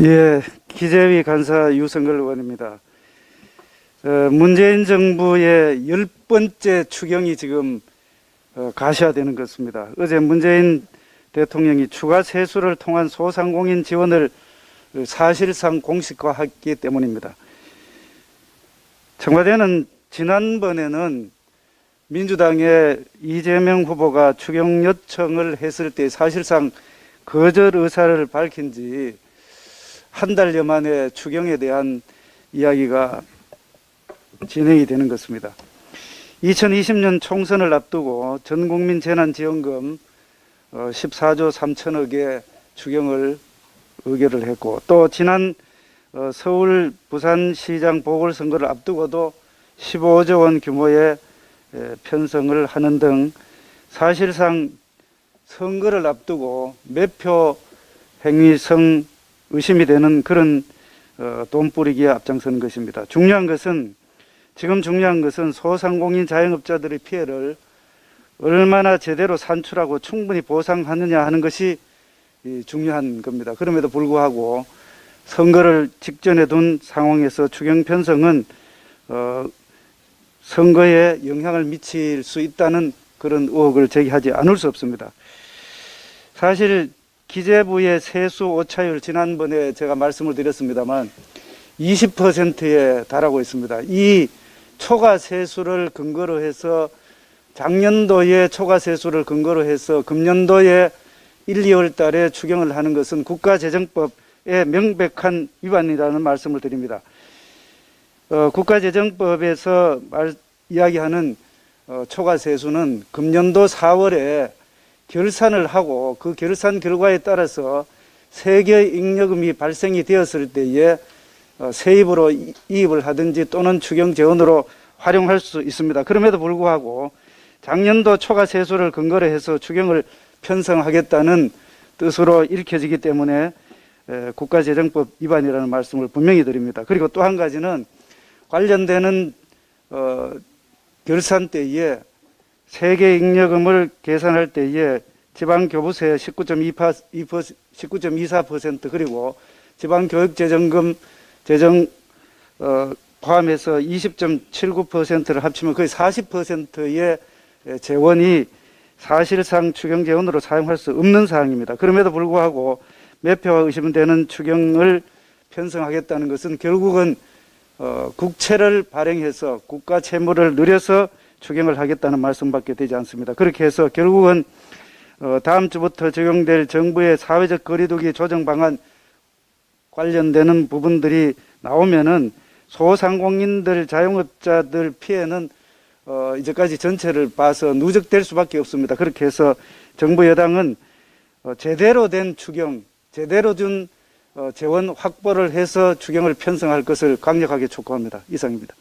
예, 기재위 간사 유성걸 의원입니다. 문재인 정부의 10번째 추경이 지금 가시화되는 것입니다. 어제 문재인 대통령이 추가 세수를 통한 소상공인 지원을 사실상 공식화했기 때문입니다. 청와대는 지난번에는 민주당의 이재명 후보가 추경 요청을 했을 때 사실상 거절 의사를 밝힌 지 한 달여 만에 추경에 대한 이야기가 진행이 되는 것입니다. 2020년 총선을 앞두고 전국민 재난지원금 14조 3천억의 추경을 의결을 했고, 또 지난 서울 부산시장 보궐선거를 앞두고도 15조 원 규모의 편성을 하는 등 사실상 선거를 앞두고 매표 행위성 의심이 되는 그런 돈 뿌리기에 앞장서는 것입니다. 지금 중요한 것은 소상공인 자영업자들의 피해를 얼마나 제대로 산출하고 충분히 보상하느냐 하는 것이 중요한 겁니다. 그럼에도 불구하고 선거를 직전에 둔 상황에서 추경 편성은 선거에 영향을 미칠 수 있다는 그런 의혹을 제기하지 않을 수 없습니다. 사실 기재부의 세수 오차율, 지난번에 제가 말씀을 드렸습니다만 20%에 달하고 있습니다. 이 초과 세수를 근거로 해서 작년도에 초과 세수를 근거로 해서 금년도에 1, 2월 달에 추경을 하는 것은 국가재정법의 명백한 위반이라는 말씀을 드립니다. 국가재정법에서 이야기하는 초과 세수는 금년도 4월에 결산을 하고 그 결산 결과에 따라서 세계 잉여금이 발생이 되었을 때에 세입으로 이입을 하든지 또는 추경 재원으로 활용할 수 있습니다. 그럼에도 불구하고 작년도 초과 세수를 근거로 해서 추경을 편성하겠다는 뜻으로 읽혀지기 때문에 국가재정법 위반이라는 말씀을 분명히 드립니다. 그리고 또 한 가지는 관련되는 결산 때에 세계 잉여금을 계산할 때에 지방교부세 19.24% 그리고 지방교육재정금 재정 포함해서 20.79%를 합치면 거의 40%의 재원이 사실상 추경 재원으로 사용할 수 없는 사항입니다. 그럼에도 불구하고 매표와 의심되는 추경을 편성하겠다는 것은 결국은 국채를 발행해서 국가 채무를 늘려서 추경을 하겠다는 말씀밖에 되지 않습니다. 그렇게 해서 결국은 다음 주부터 적용될 정부의 사회적 거리두기 조정 방안 관련되는 부분들이 나오면은 소상공인들, 자영업자들 피해는 이제까지 전체를 봐서 누적될 수밖에 없습니다. 그렇게 해서 정부 여당은 제대로 된 추경, 제대로 준 재원 확보를 해서 추경을 편성할 것을 강력하게 촉구합니다. 이상입니다.